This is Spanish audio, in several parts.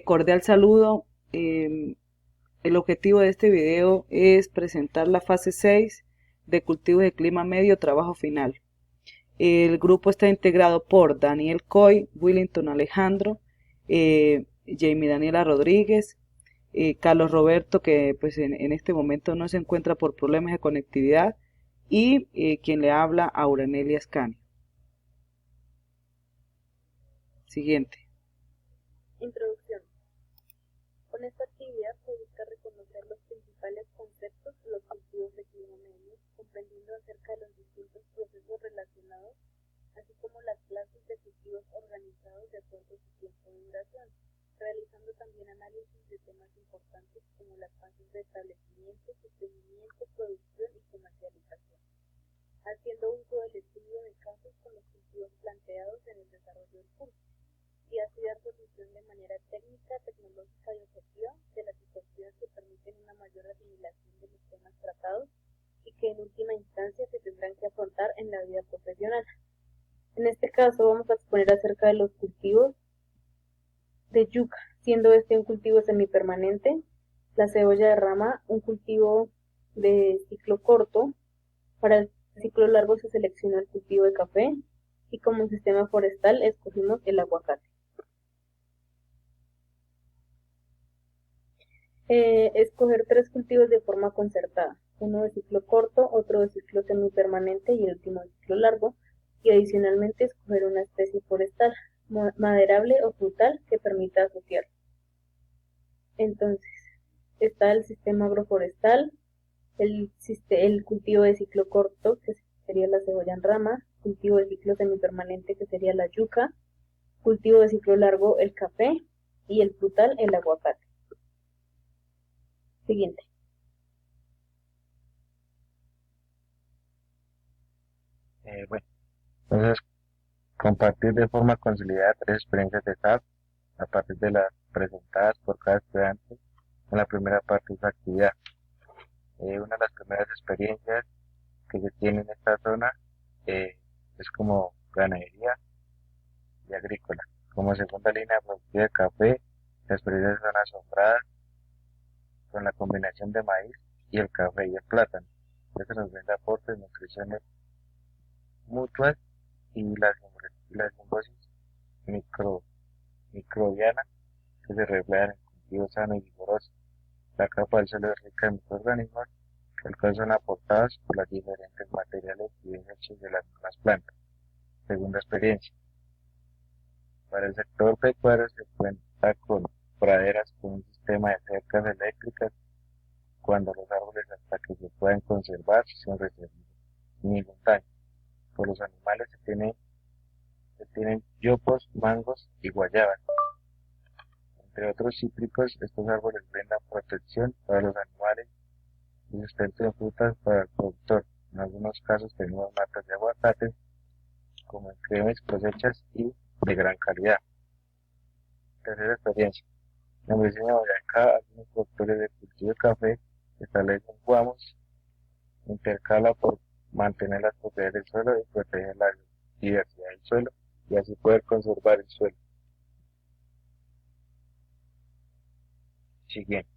Cordial saludo. El objetivo de este video es presentar la fase 6 de cultivos de clima medio, trabajo final. El grupo está integrado por Daniel Coy, Willington Alejandro, Jamie Daniela Rodríguez, Carlos Roberto, que pues en este momento no se encuentra por problemas de conectividad, y quien le habla, Aurenelia Escanio. Siguiente. Introducción. Con esta actividad se busca reconocer los principales conceptos de los cultivos de clima medio, comprendiendo acerca de los distintos procesos relacionados, así como las clases de cultivos organizados de acuerdo a su tiempo de duración, realizando también análisis de temas importantes como las fases de establecimiento, sostenimiento, producción y comercialización, haciendo uso del estudio de casos con los cultivos planteados en el desarrollo del curso, y así dar solución de manera técnica, tecnológica y objetiva de las situaciones que permiten una mayor asimilación de los temas tratados y que en última instancia se tendrán que afrontar en la vida profesional. En este caso vamos a exponer acerca de los cultivos de yuca, siendo este un cultivo semipermanente, la cebolla de rama un cultivo de ciclo corto. Para el ciclo largo se seleccionó el cultivo de café y como sistema forestal escogimos el aguacate. Escoger 3 cultivos de forma concertada, uno de ciclo corto, otro de ciclo semipermanente y el último de ciclo largo, y adicionalmente escoger una especie forestal, maderable o frutal que permita asociar. Entonces, está el sistema agroforestal, el cultivo de ciclo corto, que sería la cebolla en rama, cultivo de ciclo semipermanente, que sería la yuca, cultivo de ciclo largo, el café, y el frutal, el aguacate. Siguiente. Bueno, entonces compartir de forma conciliada 3 experiencias de SAP a partir de las presentadas por cada estudiante en la primera parte de su actividad. Una de las primeras experiencias que se tiene en esta zona eh, es como ganadería y agrícola. Como segunda línea productiva de café, las experiencias son asombradas con la combinación de maíz y el café y el plátano. Esto nos brinda aportes, nutriciones mutuas y la simbiosis micro, microbiana que se reflejan en el cultivo sano y vigoroso. La capa del suelo es rica en microorganismos, el cual son aportados por las diferentes materiales y desechos de las mismas plantas. Segunda experiencia. Para el sector pecuario se cuenta con praderas con un sistema de cercas eléctricas cuando los árboles hasta que se puedan conservar sin recibir ningún daño. Por los animales se tienen yopos, mangos y guayabas. Entre otros cítricos, estos árboles brindan protección para los animales y sustento de frutas para el productor. En algunos casos tenemos matas de aguacates, como en cremes, cosechas y de gran calidad. Tercera experiencia. En la medicina de Boyacá, algunos productores de cultivo de café establecen guamos, intercala por mantener las propiedades del suelo y proteger la diversidad del suelo y así poder conservar el suelo. Siguiente.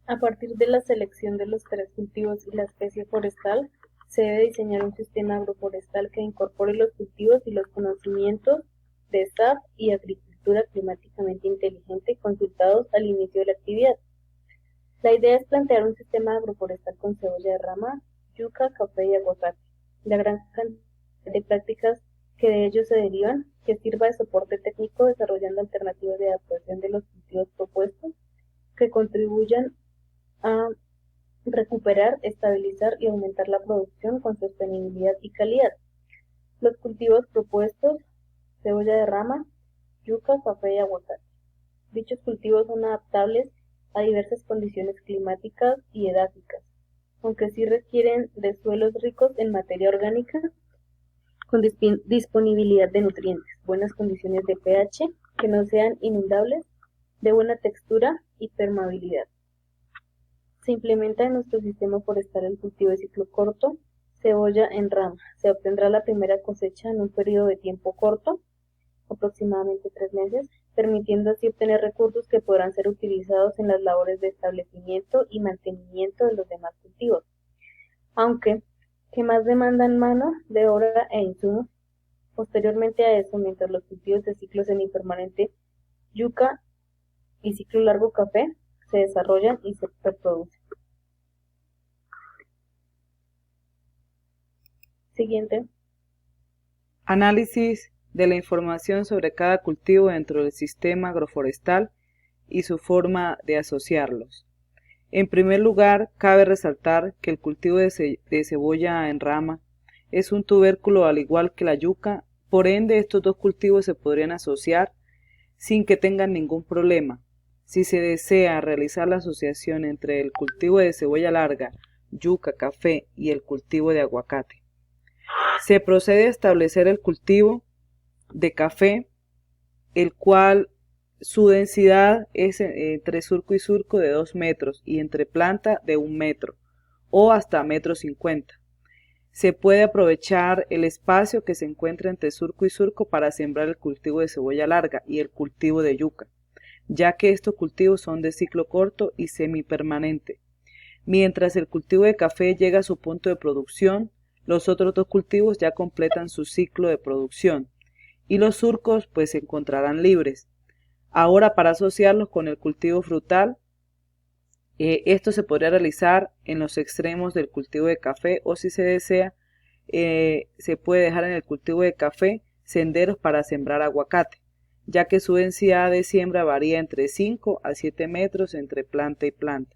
A partir de la selección de los 3 cultivos y la especie forestal, se debe diseñar un sistema agroforestal que incorpore los cultivos y los conocimientos de SAP y agricultura climáticamente inteligente consultados al inicio de la actividad. La idea es plantear un sistema agroforestal con cebolla de rama, yuca, café y aguacate. La gran cantidad de prácticas que de ello se derivan, que sirva de soporte técnico desarrollando alternativas de adaptación de los cultivos propuestos que contribuyan a recuperar, estabilizar y aumentar la producción con sostenibilidad y calidad. Los cultivos propuestos: cebolla de rama, yuca, café y aguacate. Dichos cultivos son adaptables a diversas condiciones climáticas y edáficas, aunque sí requieren de suelos ricos en materia orgánica, con disponibilidad de nutrientes, buenas condiciones de pH, que no sean inundables de buena textura y permeabilidad. Se implementa en nuestro sistema forestal el cultivo de ciclo corto, cebolla en rama. Se obtendrá la primera cosecha en un periodo de tiempo corto, aproximadamente 3 meses, permitiendo así obtener recursos que podrán ser utilizados en las labores de establecimiento y mantenimiento de los demás cultivos, aunque que más demandan mano de obra e insumos. Posteriormente a eso, mientras los cultivos de ciclo semipermanente, yuca y ciclo largo café, se desarrollan y se reproducen. Siguiente. Análisis de la información sobre cada cultivo dentro del sistema agroforestal y su forma de asociarlos. En primer lugar, cabe resaltar que el cultivo de cebolla en rama es un tubérculo al igual que la yuca, por ende estos dos cultivos se podrían asociar sin que tengan ningún problema. Si se desea realizar la asociación entre el cultivo de cebolla larga, yuca, café y el cultivo de aguacate, se procede a establecer el cultivo de café, el cual su densidad es entre surco y surco de 2 metros y entre planta de 1 metro o hasta 1,50 m. Se puede aprovechar el espacio que se encuentra entre surco y surco para sembrar el cultivo de cebolla larga y el cultivo de yuca, ya que estos cultivos son de ciclo corto y semipermanente. Mientras el cultivo de café llega a su punto de producción, los otros dos cultivos ya completan su ciclo de producción y los surcos pues se encontrarán libres. Ahora, para asociarlos con el cultivo frutal, esto se podría realizar en los extremos del cultivo de café o si se desea, se puede dejar en el cultivo de café senderos para sembrar aguacate, ya que su densidad de siembra varía entre 5 a 7 metros entre planta y planta.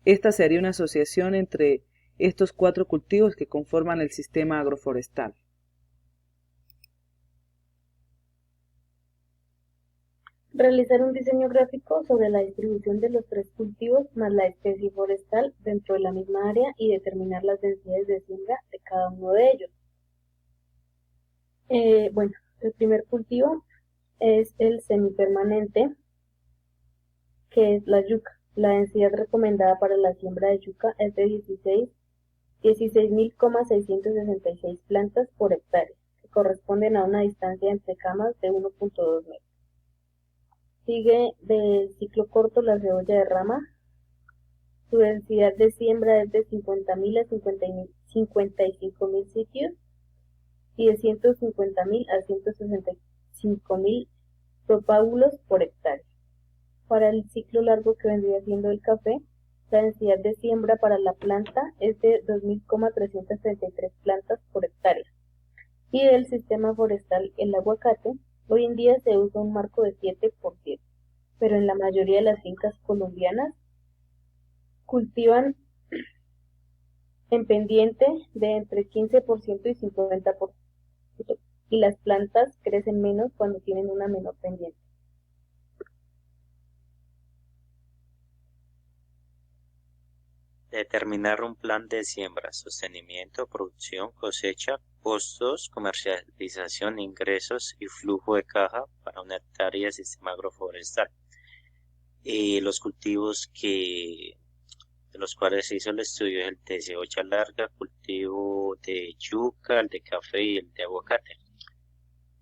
Esta sería una asociación entre estos 4 cultivos que conforman el sistema agroforestal. Realizar un diseño gráfico sobre la distribución de los 3 cultivos más la especie forestal dentro de la misma área y determinar las densidades de siembra de cada uno de ellos. Bueno, el primer cultivo es el semipermanente, que es la yuca. La densidad recomendada para la siembra de yuca es de 16.666 plantas por hectárea, que corresponden a una distancia entre camas de 1.2 metros. Sigue del ciclo corto la cebolla de rama. Su densidad de siembra es de 50.000 a 55.000 sitios y de 150.000 a 165.000 propágulos por hectárea. Para el ciclo largo, que vendría siendo el café, la densidad de siembra para la planta es de 2.333 plantas por hectárea. Y del sistema forestal, el aguacate, hoy en día se usa un marco de 7x7, pero en la mayoría de las fincas colombianas cultivan en pendiente de entre 15% y 50%, y las plantas crecen menos cuando tienen una menor pendiente. Determinar un plan de siembra, sostenimiento, producción, cosecha, costos, comercialización, ingresos y flujo de caja para una hectárea de sistema agroforestal. Los cultivos de los cuales se hizo el estudio es el de cebolla larga, cultivo de yuca, el de café y el de aguacate.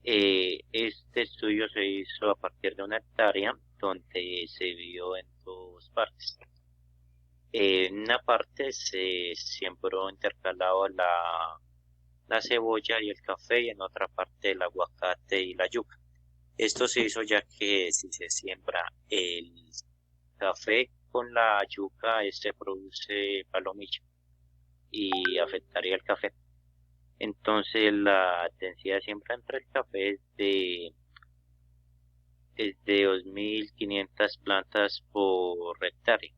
Este estudio se hizo a partir de una hectárea donde se dividió en 2 partes. En una parte se sembró intercalado la cebolla y el café y en otra parte el aguacate y la yuca. Esto se hizo ya que si se siembra el café con la yuca, produce palomillo y afectaría el café. Entonces la densidad de siembra entre el café es de 2.500 plantas por hectárea.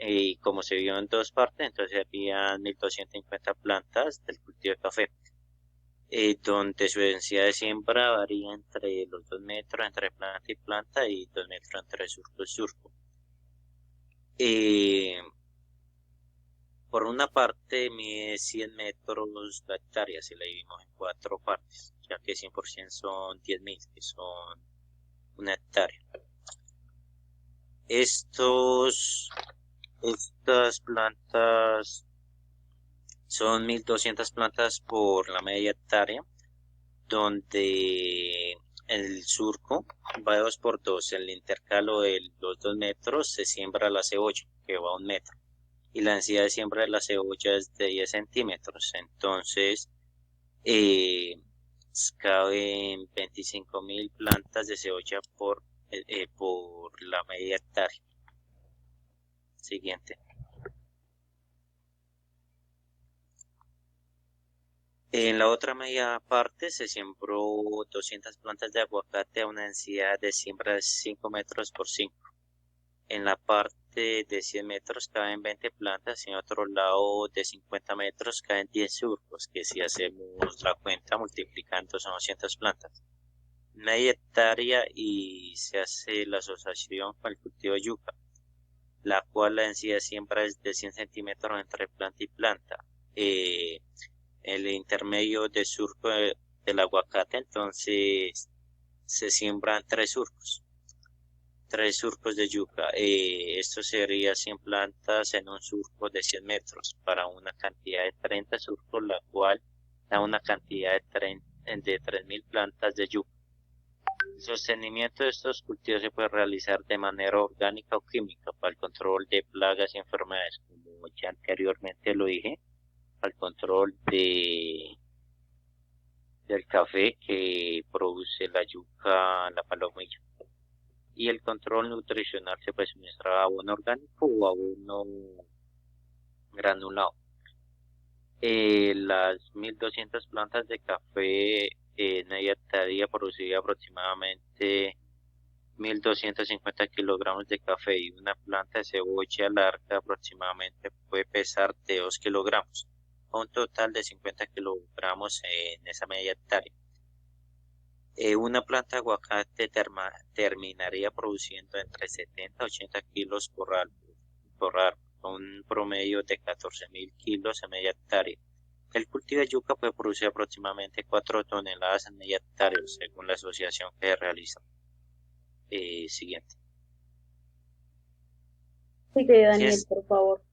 Y como se vio en 2 partes, entonces había 1.250 plantas del cultivo de café, donde su densidad de siembra varía entre los 2 metros entre planta y planta y 2 metros entre surco y surco. Por una parte mide 100 metros la hectárea si la dividimos en 4 partes, ya que 100% son 10.000, que son una hectárea. Estas plantas son 1200 plantas por la media hectárea, donde el surco va de 2 por 2, el intercalo de los 2 metros se siembra la cebolla, que va a 1 metro, y la densidad de siembra de la cebolla es de 10 centímetros, entonces eh, caben 25.000 plantas de cebolla por la media hectárea. Siguiente. En la otra media parte se sembró 200 plantas de aguacate a una densidad de siembra de 5 metros por 5. En la parte de 100 metros caben 20 plantas y en otro lado de 50 metros caben 10 surcos, que si hacemos la cuenta multiplicando son 200 plantas. Media hectárea y se hace la asociación con el cultivo de yuca, la cual la densidad de siembra es de 100 centímetros entre planta y planta. El intermedio de surco del aguacate, entonces se siembran 3 surcos de yuca. Esto sería 100 plantas en un surco de 100 metros para una cantidad de 30 surcos, la cual da una cantidad de 3.000 plantas de yuca. El sostenimiento de estos cultivos se puede realizar de manera orgánica o química para el control de plagas y enfermedades, como ya anteriormente lo dije, al control del café que produce la yuca, la palomilla. Y el control nutricional se puede suministrar abono orgánico o abono granulado. Las 1.200 plantas de café en media hectárea produciría aproximadamente 1.250 kilogramos de café, y una planta de cebolla larga aproximadamente puede pesar de 2 kilogramos, a un total de 50 kilogramos en esa media hectárea. Una planta de aguacate terminaría produciendo entre 70 y 80 kilos por árbol, con un promedio de 14.000 kilos en media hectárea. El cultivo de yuca puede producir aproximadamente 4 toneladas en media hectárea, según la asociación que realiza. Siguiente. Sigue, Si Daniel, es, por favor.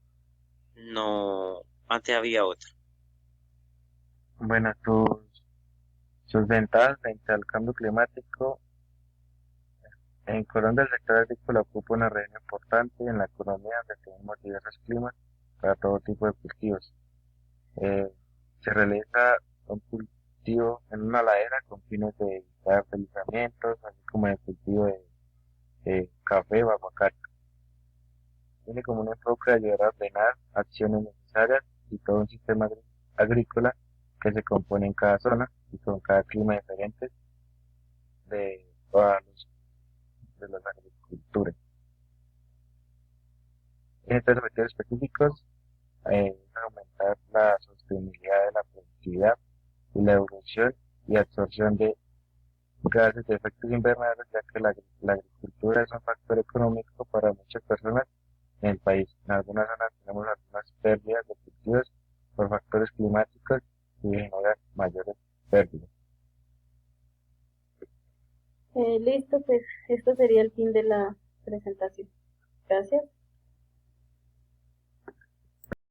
no, antes había otra. Bueno, sus ventajas frente al cambio climático. En Colombia el sector agrícola ocupa una región importante en la economía, donde tenemos diversos climas para todo tipo de cultivos. Eh, Se realiza un cultivo en una ladera con fines de dar fertilizamientos, así como el cultivo de café o aguacate. Tiene como un enfoque de ayudar a ordenar acciones necesarias y todo un sistema agrícola que se compone en cada zona y con cada clima diferente de todas de las agriculturas. En estos objetivos específicos, es aumentar la sostenibilidad de la productividad y la evolución y absorción de gases de efectos invernadero, ya que la agricultura es un factor económico para muchas personas en el país. En algunas zonas tenemos algunas pérdidas de cultivos por factores climáticos y generan mayores pérdidas. Listo, pues esto sería el fin de la presentación. Gracias.